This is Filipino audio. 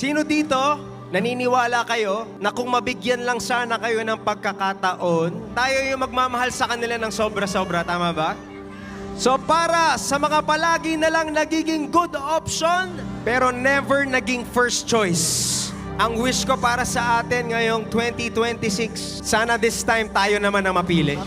Sino dito, naniniwala kayo na kung mabigyan lang sana kayo ng pagkakataon, tayo yung magmamahal sa kanila ng sobra-sobra, tama ba? So para sa mga palagi na lang nagiging good option, pero never naging first choice. Ang wish ko para sa atin ngayong 2026, sana this time tayo naman ang mapili.